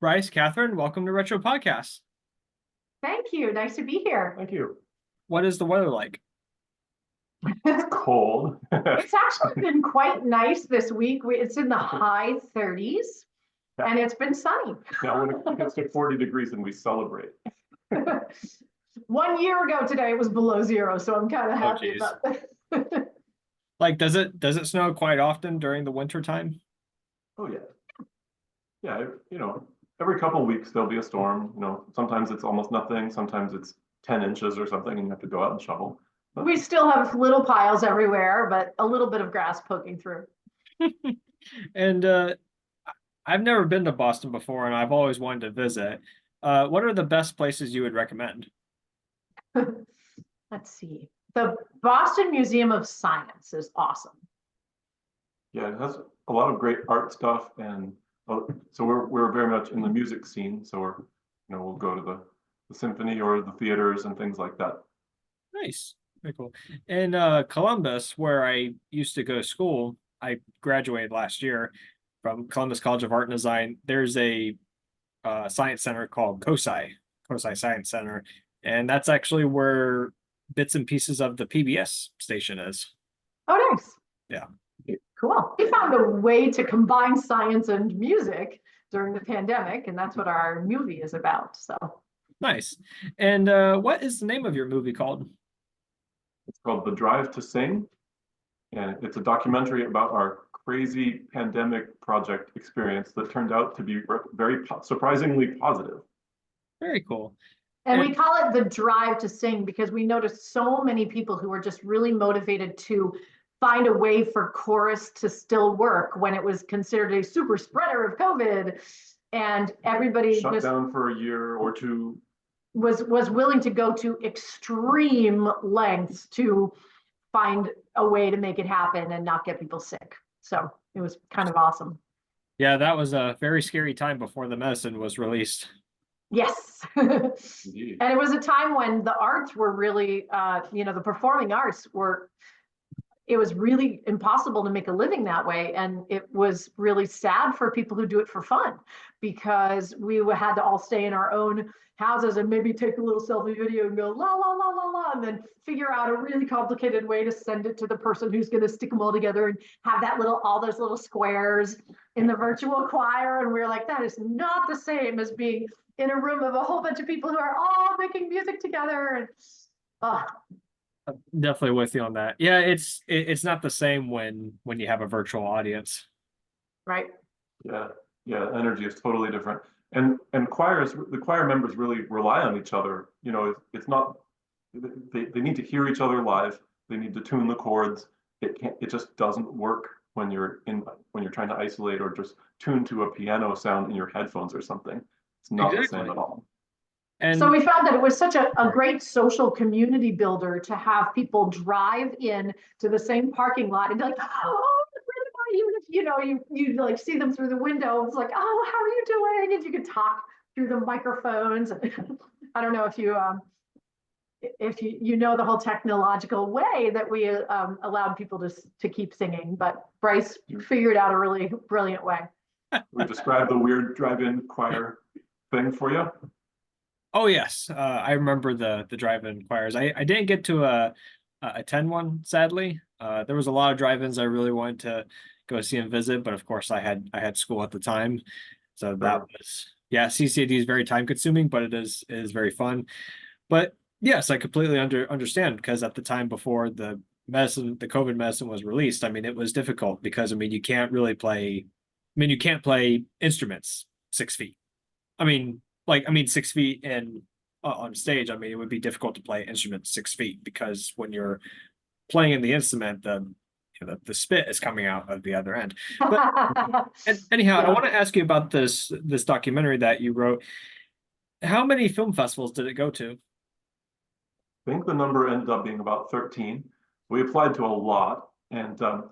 Bryce, Kathryn, welcome to Retro Podcast. Thank you. Nice to be here. Thank you. What is the weather like? It's cold. It's actually been quite nice this week. It's in the high 30s and it's been sunny. Now when it gets to 40 degrees and we celebrate. 1 year ago today it was below zero, so I'm kind of happy geez. about that. Like, does it snow quite often during the winter time? Oh yeah. Yeah, every couple of weeks there'll be a storm. Sometimes it's almost nothing, sometimes it's 10 inches or something and you have to go out and shovel. But We still have little piles everywhere, but a little bit of grass poking through. And I've never been to Boston before, and I've always wanted to visit. What are the best places you would recommend? Let's see. The Boston Museum of Science is awesome. yeah, it has a lot of great art stuff, and so we're very much in the music scene. So we'll go to the symphony or the theaters and things like that. Nice, very cool. In Columbus, where I used to go to school, I graduated last year from Columbus College of Art and Design. There's a science center called COSI Science Center, and that's actually where bits and pieces of the PBS station is. Oh, nice. Yeah. Cool. We found a way to combine science and music during the pandemic, and that's what our movie is about. So Nice. And what is the name of your movie called? It's called The Drive to Sing, and it's a documentary about our crazy pandemic project experience that turned out to be very surprisingly positive. Very cool. And we call it the drive to sing because we noticed so many people who were just really motivated to find a way for chorus to still work when it was considered a super spreader of COVID. And everybody Shut just down for a year or two. was willing to go to extreme lengths to find a way to make it happen and not get people sick. So it was kind of awesome. Yeah, that was a very scary time before the medicine was released. Yes. Indeed. And it was a time when the arts were really, the performing arts were, it was really impossible to make a living that way. And it was really sad for people who do it for fun because we had to all stay in our own houses and maybe take a little selfie video and go la, la, la, la, la, and then figure out a really complicated way to send it to the person who's going to stick them all together and have all those little squares in the virtual choir. And we were like, that is not the same as being in a room of a whole bunch of people who are all making music together. And I'm definitely with you on that. Yeah, it's not the same when you have a virtual audience. right. Yeah, energy is totally different. And the choir members really rely on each other. It's not, they need to hear each other live. They need to tune the chords. It just doesn't work when you're trying to isolate or just tune to a piano sound in your headphones or something. It's not the same at all. And So we found that it was such a great social community builder to have people drive in to the same parking lot and be like, oh, even if you like see them through the window, it's like, oh, how are you doing? And you could talk through the microphones. I don't know if you know the whole technological way that we allowed people to keep singing, but Bryce figured out a really brilliant way. We described the weird drive-in choir thing for you. oh yes, I remember the drive-in choirs. I didn't get to attend one, sadly. There was a lot of drive-ins I really wanted to go see and visit, but of course I had school at the time, so that was, yeah, CCAD is very time consuming, but it is very fun. But yes, I completely understand, because at the time before the COVID medicine was released, I mean, it was difficult because you can't really play. You can't play instruments 6 feet. 6 feet in on stage. It would be difficult to play instruments 6 feet because when you're playing in the instrument, the spit is coming out of the other end. But anyhow, I want to ask you about this documentary that you wrote. How many film festivals did it go to? I think the number ended up being about 13. We applied to a lot, and but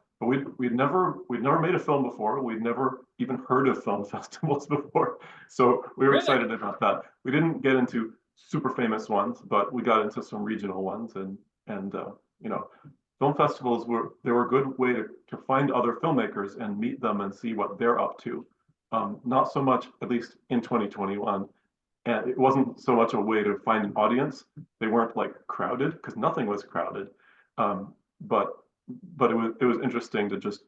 we'd never made a film before. We'd never even heard of film festivals before, so we were excited about that. We didn't get into super famous ones, but we got into some regional ones, and film festivals were a good way to find other filmmakers and meet them and see what they're up to. not so much, at least in 2021. And it wasn't so much a way to find an audience. They weren't like crowded, because nothing was crowded. But it was interesting to just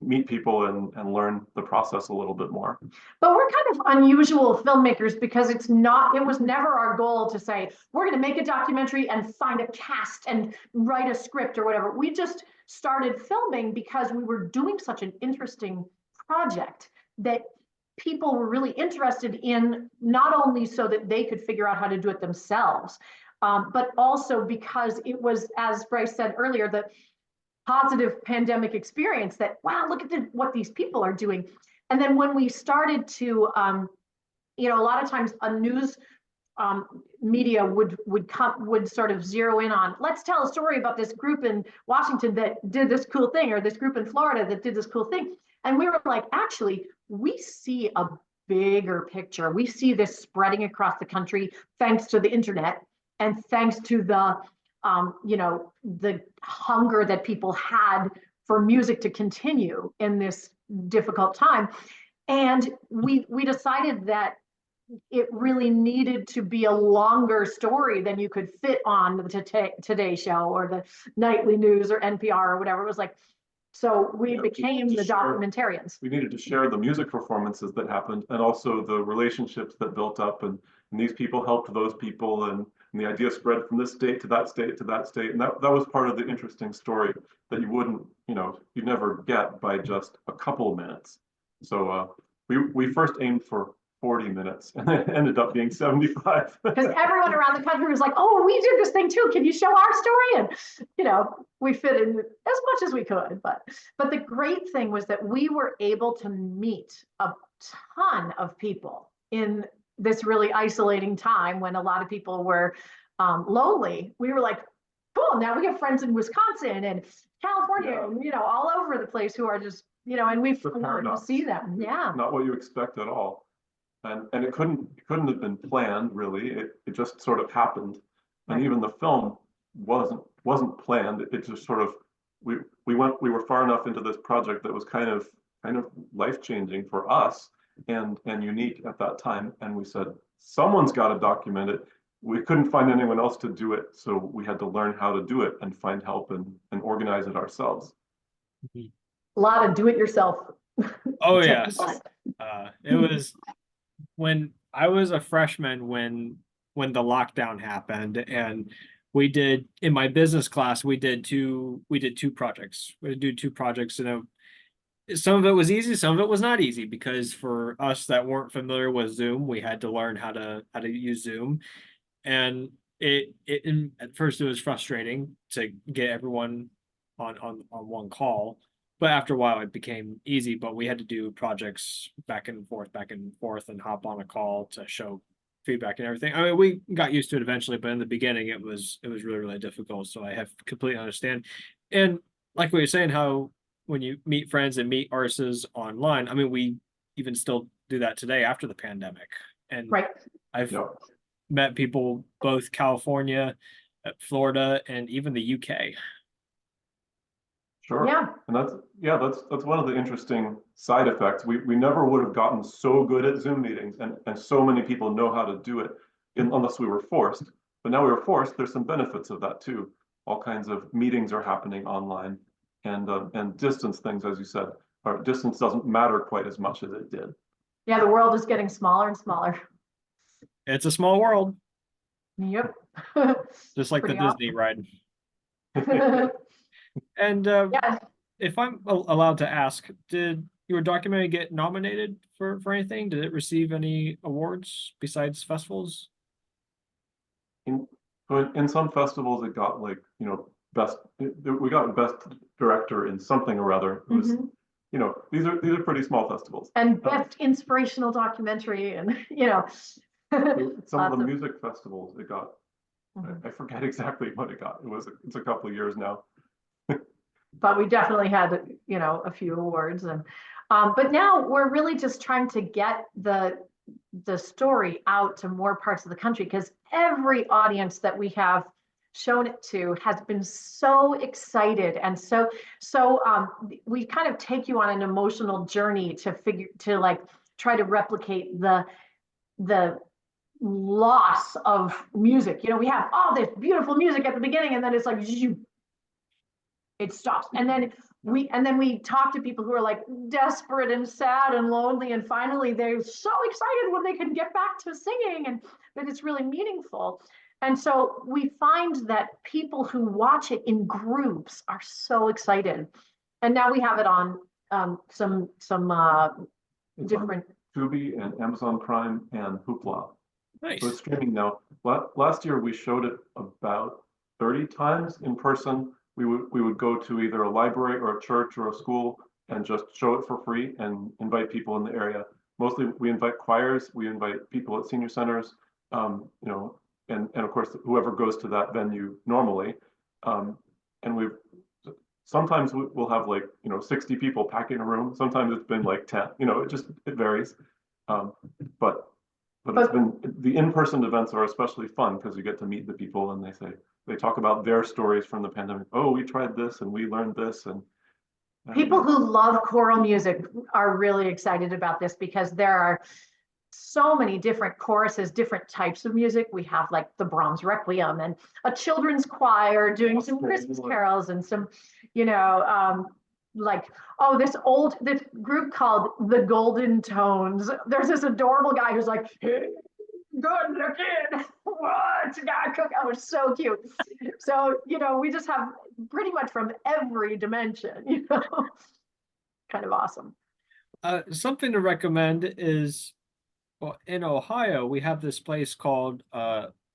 meet people and learn the process a little bit more. But we're kind of unusual filmmakers because it was never our goal to say, we're going to make a documentary and find a cast and write a script or whatever. We just started filming because we were doing such an interesting project that people were really interested in, not only so that they could figure out how to do it themselves, but also because it was, as Bryce said earlier, the positive pandemic experience that, wow, look at what these people are doing. And then when we started to, a lot of times a news media would sort of zero in on, let's tell a story about this group in Washington that did this cool thing, or this group in Florida that did this cool thing. And we were like, actually, we see a bigger picture. We see this spreading across the country thanks to the internet and thanks to the the hunger that people had for music to continue in this difficult time. And we decided that it really needed to be a longer story than you could fit on the Today Show or the Nightly News or NPR or whatever. It was like, so we became the documentarians. We needed to share the music performances that happened, and also the relationships that built up, and these people helped those people, and the idea spread from this state to that state to that state. And that was part of the interesting story that you wouldn't, you'd never get by just a couple of minutes. So we first aimed for 40 minutes and it ended up being 75. Because everyone around the country was like, oh, we did this thing too. Can you show our story? And, we fit in as much as we could. But the great thing was that we were able to meet a ton of people in this really isolating time when a lot of people were lonely. We were like, cool, now we have friends in Wisconsin and California, and, all over the place who are just, and we've learned to see them. Yeah. Not what you expect at all. And it couldn't have been planned, really. It just sort of happened. And even the film wasn't planned. It just sort of, we were far enough into this project that was kind of life-changing for us and unique at that time. And we said, someone's got to document it. We couldn't find anyone else to do it, so we had to learn how to do it and find help and organize it ourselves. A lot of do-it-yourself. Oh yes. It was when I was a freshman when the lockdown happened, and we did, in my business class, we did two projects. We would do two projects, and some of it was easy, some of it was not easy, because for us that weren't familiar with Zoom, we had to learn how to use Zoom. And at first it was frustrating to get everyone on one call, but after a while it became easy. But we had to do projects back and forth and hop on a call to show feedback and everything. I mean, we got used to it eventually, but in the beginning it was really, really difficult. So I have completely understand. And like what you're saying, how when you meet friends and meet artists online, I mean, we even still do that today after the pandemic. And right. I've met people both California, Florida, and even the UK. Sure. Yeah. And that's one of the interesting side effects. We never would have gotten so good at Zoom meetings and so many people know how to do it unless we were forced. But now we were forced. There's some benefits of that too. All kinds of meetings are happening online, and distance things, as you said, or distance doesn't matter quite as much as it did. Yeah, the world is getting smaller and smaller. It's a small world. Yep. Just like the Disney ride. And if I'm allowed to ask, did your documentary get nominated for anything? Did it receive any awards besides festivals? In some festivals, it got we got best director in something or other. It was, these are pretty small festivals. And best inspirational documentary, and some of the music festivals it got. I forget exactly what it got. It's a couple of years now. But we definitely had a few awards, and but now we're really just trying to get the story out to more parts of the country, because every audience that we have shown it to has been so excited, and so we kind of take you on an emotional journey to try to replicate the loss of music. You know, we have all this beautiful music at the beginning, and then it's like it stops. And then we talk to people who are like desperate and sad and lonely, and finally they're so excited when they can get back to singing and that it's really meaningful. And so we find that people who watch it in groups are so excited. And now we have it on some different Tubi and Amazon Prime and Hoopla. Nice. So it's streaming now. Last year we showed it about 30 times in person. We would go to either a library or a church or a school and just show it for free and invite people in the area. Mostly we invite choirs, we invite people at senior centers, you know, and of course whoever goes to that venue normally. And sometimes we'll have like, you know, 60 people packing a room. Sometimes it's been like 10, you know, it varies. But it's been, the in-person events are especially fun because you get to meet the people and they talk about their stories from the pandemic. Oh, we tried this and we learned this. And people who love choral music are really excited about this because there are so many different choruses, different types of music. We have like the Brahms Requiem and a children's choir doing some Christmas carols and some, you know, like, oh, this group called the Golden Tones. There's this adorable guy who's like, hey, good looking, what guy cook? Oh, it's so cute. So, you know, we just have pretty much from every dimension, you know, kind of awesome. Something to recommend is, well, in Ohio, we have this place called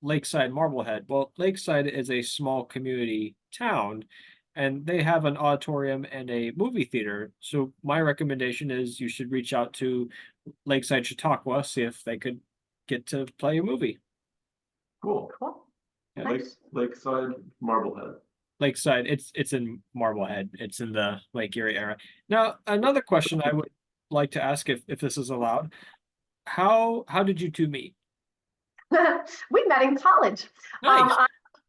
Lakeside Marblehead. Well, Lakeside is a small community town, and they have an auditorium and a movie theater. So my recommendation is you should reach out to Lakeside Chautauqua, see if they could get to play a movie. Cool. Yeah. Nice. Lakeside Marblehead. Lakeside, it's in Marblehead. It's in the Lake Erie area. Now, another question I would like to ask, if this is allowed, how did you two meet? We met in college. Nice.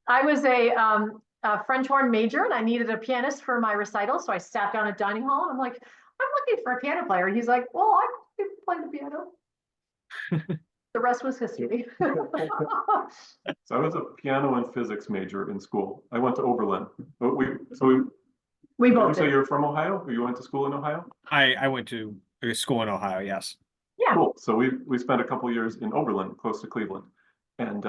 I was a French horn major and I needed a pianist for my recital. So I sat down at dining hall and I'm like, I'm looking for a piano player. And he's like, well, I can play the piano. The rest was history. So I was a piano and physics major in school. I went to Oberlin. But we did both you say did. you're from Ohio, or you went to school in Ohio? I went to a school in Ohio, yes. Yeah. Cool. So we spent a couple years in Oberlin, close to Cleveland, and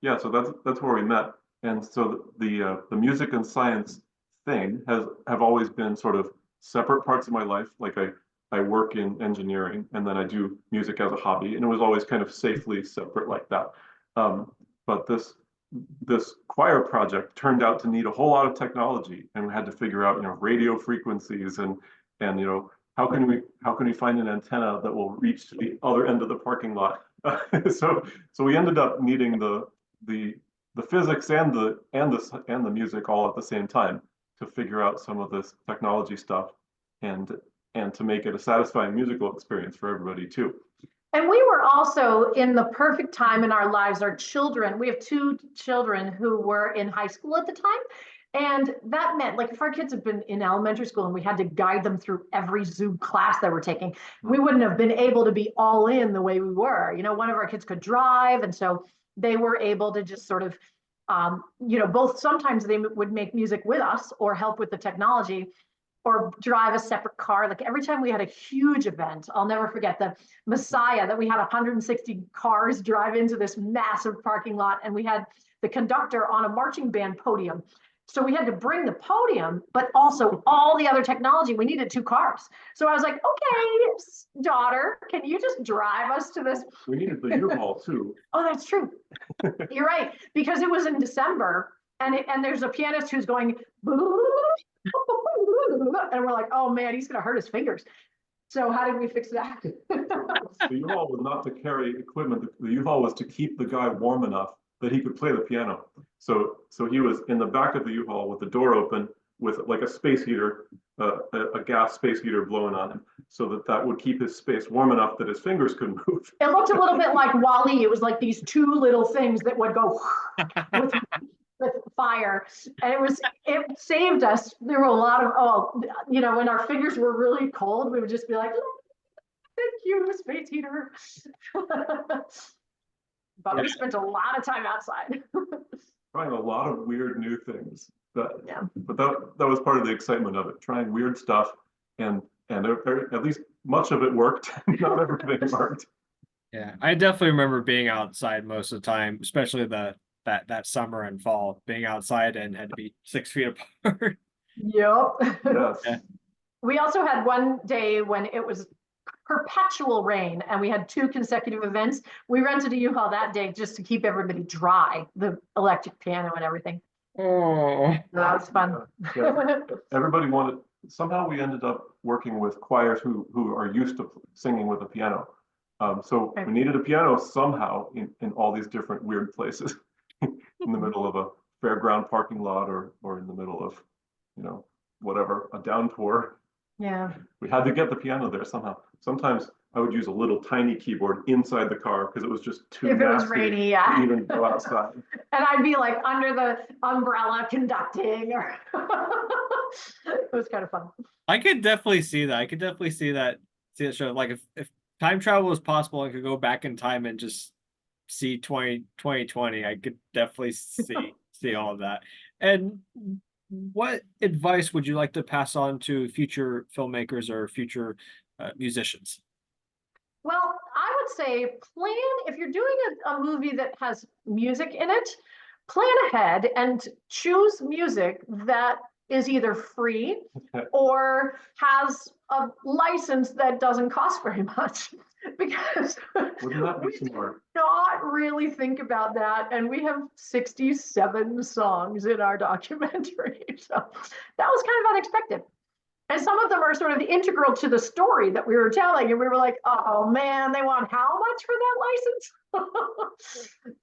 yeah, so that's where we met. And so the music and science thing have always been sort of separate parts of my life. Like I work in engineering and then I do music as a hobby, and it was always kind of safely separate like that. But this choir project turned out to need a whole lot of technology, and we had to figure out, you know, radio frequencies and you know, how can we find an antenna that will reach to the other end of the parking lot? So we ended up needing the physics and the music all at the same time to figure out some of this technology stuff and to make it a satisfying musical experience for everybody too. And we were also in the perfect time in our lives. Our children, we have 2 children who were in high school at the time. And that meant, like, if our kids had been in elementary school and we had to guide them through every Zoom class they were taking, we wouldn't have been able to be all in the way we were. You know, one of our kids could drive. And so they were able to just sort of, you know, both sometimes they would make music with us or help with the technology or drive a separate car. Like every time we had a huge event, I'll never forget the Messiah, that we had 160 cars drive into this massive parking lot, and we had the conductor on a marching band podium. So we had to bring the podium, but also all the other technology. We needed 2 cars. So I was like, okay, daughter, can you just drive us to this? We needed the U-Haul too. Oh, that's true. You're right, because it was in December, and there's a pianist who's going, and we're like, oh man, he's gonna hurt his fingers. So how did we fix that? The U-Haul was not to carry equipment. The U-Haul was to keep the guy warm enough that he could play the piano. So he was in the back of the U-Haul with the door open with like a space heater, a gas space heater blowing on him, so that would keep his space warm enough that his fingers could move. It looked a little bit like WALL-E. It was like these 2 little things that would go with fire, and it saved us. There were a lot of, you know, when our fingers were really cold, we would just be like, Thank you, space heater. But we spent a lot of time outside. Trying a lot of weird new things. Yeah. But that was part of the excitement of it, trying weird stuff, and at least much of it worked. Not everything worked. Yeah, I definitely remember being outside most of the time, especially that summer and fall, being outside and had to be 6 feet apart. Yep. Yes. Yeah. We also had one day when it was perpetual rain and we had 2 consecutive events. We rented a U-Haul that day just to keep everybody dry, the electric piano and everything. Oh, That was fun. Yeah. Everybody wanted, somehow we ended up working with choirs who are used to singing with a piano. So we needed a piano somehow in all these different weird places, in the middle of a fairground parking lot, or in the middle of, whatever, a downpour. Yeah. We had to get the piano there somehow. Sometimes I would use a little tiny keyboard inside the car because it was just too If it was nasty rainy, to even go outside. And I'd be like under the umbrella conducting, or it was kind of fun. I could definitely see that. I could definitely see that show. Like if time travel was possible and could go back in time and just see 2020, I could definitely see all of that. And what advice would you like to pass on to future filmmakers or future musicians? Well, I would say if you're doing a movie that has music in it, plan ahead and choose music that is either free or has a license that doesn't cost very much. Because Wouldn't that be we did smart? not really think about that. And we have 67 songs in our documentary. So that was kind of unexpected. And some of them are sort of integral to the story that we were telling. And we were like, oh man, they want how much for that license?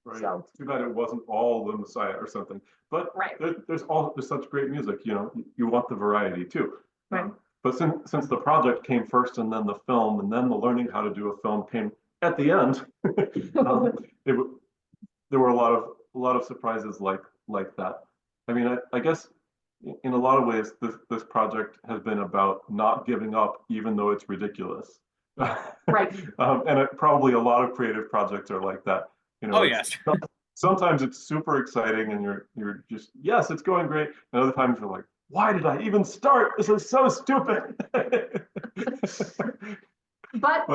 Right. So, too bad it wasn't all the Messiah or something. But right. there's such great music, you want the variety too. Right. But since the project came first and then the film and then the learning how to do a film came at the end, there were a lot of surprises like that. I mean, I guess in a lot of ways, this project has been about not giving up, even though it's ridiculous. Right. And probably a lot of creative projects are like that. Oh yes. Sometimes it's super exciting and you're just, yes, it's going great. And other times you're like, why did I even start? This is so stupid. But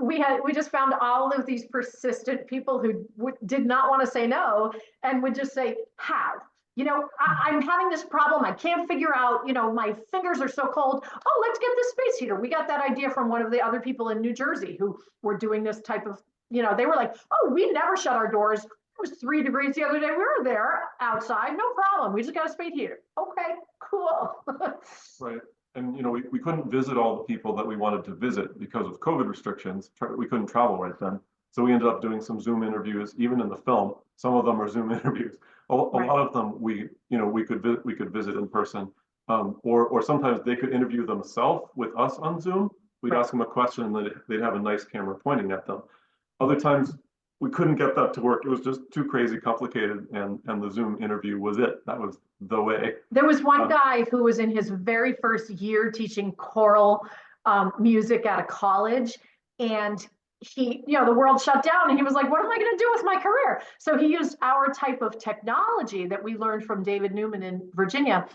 we just found all of these persistent people who did not want to say no and would just say, how? I'm having this problem. I can't figure out, my fingers are so cold. Oh, let's get this space heater. We got that idea from one of the other people in New Jersey who were doing this type of, they were like, oh, we never shut our doors. It was 3 degrees the other day. We were there outside. No problem. We just got a space heater. Okay, cool. Right. And, we couldn't visit all the people that we wanted to visit because of COVID restrictions. We couldn't travel right then. So we ended up doing some Zoom interviews, even in the film. Some of them are Zoom interviews. A lot of them we could visit in person, or sometimes they could interview themselves with us on Zoom. We'd ask them a question and they'd have a nice camera pointing at them. Other times we couldn't get that to work. It was just too crazy complicated, and the Zoom interview was it. That was the way. There was one guy who was in his very first year teaching choral music at a college, and he, the world shut down, and he was like, what am I going to do with my career? So he used our type of technology that we learned from David Newman in Virginia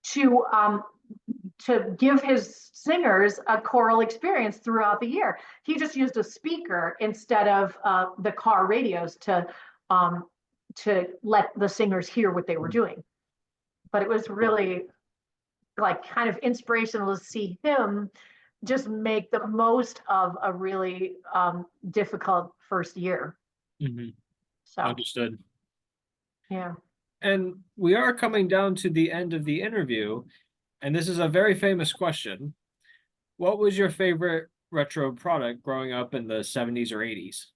to give his singers a choral experience throughout the year. He just used a speaker instead of the car radios to let the singers hear what they were doing. But it was really like kind of inspirational to see him just make the most of a really difficult first year. Mm-hmm. So Understood. Yeah. And we are coming down to the end of the interview, and this is a very famous question. What was your favorite retro product growing up in the 70s or 80s?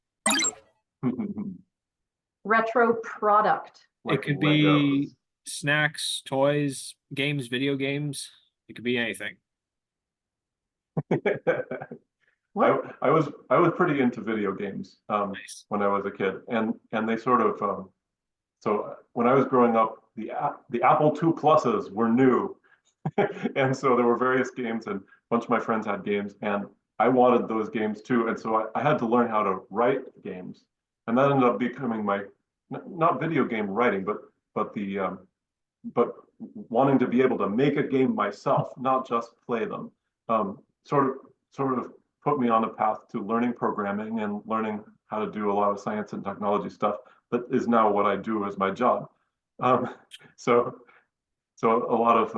Retro product. It could be snacks, toys, games, video games. It could be anything. What? I was pretty into video games Nice. when I was a kid, and they sort of so when I was growing up, the Apple II Pluses were new, and so there were various games, and a bunch of my friends had games, and I wanted those games too. And so I had to learn how to write games. And that ended up becoming my, not video game writing, but the, but wanting to be able to make a game myself, not just play them. Sort of put me on a path to learning programming and learning how to do a lot of science and technology stuff that is now what I do as my job. So a lot of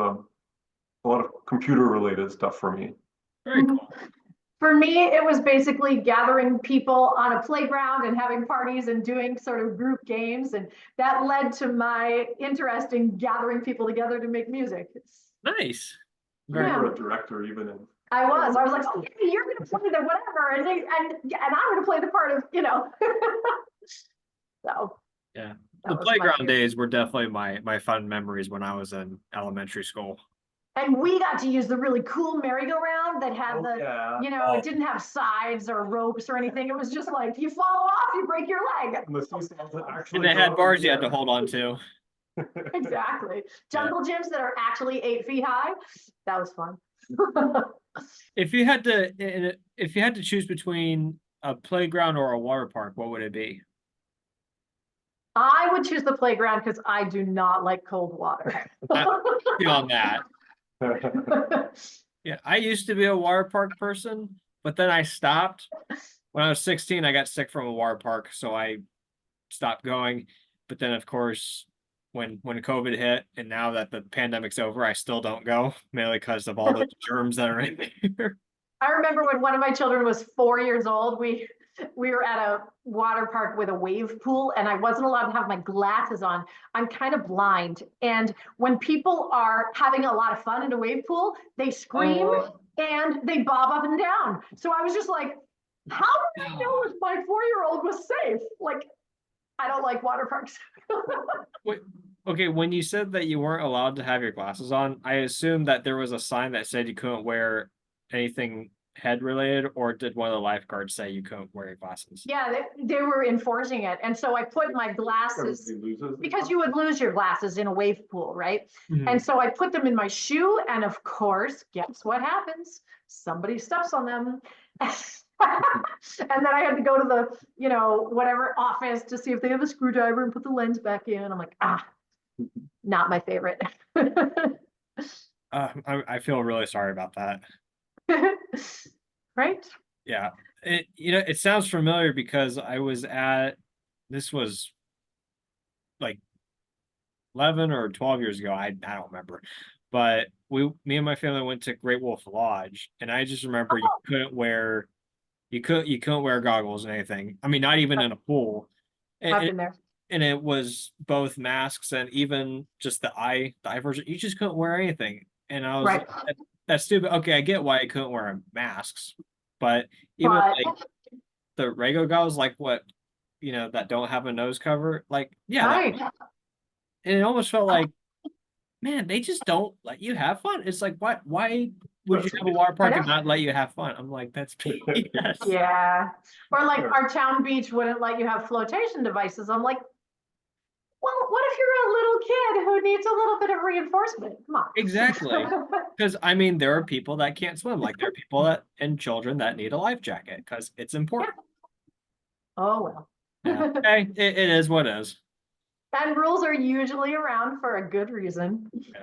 computer related stuff for me. Very cool. For me, it was basically gathering people on a playground and having parties and doing sort of group games. And that led to my interest in gathering people together to make music. Nice. You were a director even in. I was like, okay, you're going to play the whatever. And I'm going to play the part of, So. Yeah. The playground days were definitely my fun memories when I was in elementary school. And we got to use the really cool merry-go-round that had it didn't have sides or ropes or anything. It was just like, you fall off, you break your leg. And they had bars you had to hold on to. Exactly. Jungle gyms that are actually 8 feet high. That was fun. If you had to choose between a playground or a water park, what would it be? I would choose the playground because I do not like cold water. Beyond that. Yeah, I used to be a water park person, but then I stopped. When I was 16, I got sick from a water park, so I stopped going. But then, of course, when COVID hit, and now that the pandemic's over, I still don't go, mainly because of all the germs that are in here. I remember when one of my children was 4 years old, we were at a water park with a wave pool, and I wasn't allowed to have my glasses on. I'm kind of blind. And when people are having a lot of fun in a wave pool, they scream and they bob up and down. So I was just like, how did I know if my 4-year-old was safe? Like, I don't like water parks. Wait, okay, when you said that you weren't allowed to have your glasses on, I assumed that there was a sign that said you couldn't wear anything head related, or did one of the lifeguards say you couldn't wear your glasses? Yeah, they were enforcing it. And so I put my glasses, because you would lose your glasses in a wave pool, right? Mm-hmm. And so I put them in my shoe, and of course, guess what happens? Somebody steps on them. And then I had to go to the, whatever office to see if they have a screwdriver and put the lens back in. I'm like, not my favorite. I feel really sorry about that. Right? Yeah. It sounds familiar because this was like 11 or 12 years ago. I don't remember. But me and my family went to Great Wolf Lodge, and I just remember you couldn't wear goggles and anything. I mean, not even in a pool. I've been there. And it was both masks and even just the eye version. You just couldn't wear anything. And I was right. Like, that's stupid. Okay, I get why I couldn't wear masks, but even like the Rego goggles, like what, that don't have a nose cover, like, yeah. Right. And it almost felt like, man, they just don't let you have fun. It's like, why would you have a water park and not let you have fun? I'm like, that's BS. Yeah. Or like our town beach wouldn't let you have flotation devices. I'm like, well, what if you're a little kid who needs a little bit of reinforcement? Come on. Exactly. Because I mean, there are people that can't swim. Like there are people and children that need a life jacket because it's important. Yeah. Oh well. Yeah. Hey, it is what it is. And rules are usually around for a good reason. Yeah.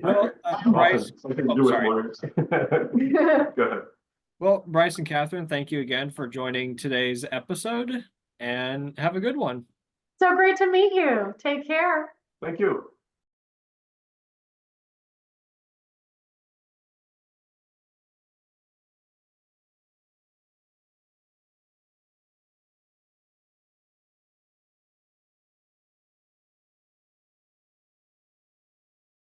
Well, Bryce. Sorry. Go ahead. Well, Bryce and Kathryn, thank you again for joining today's episode, and have a good one. So great to meet you. Take care. Thank you.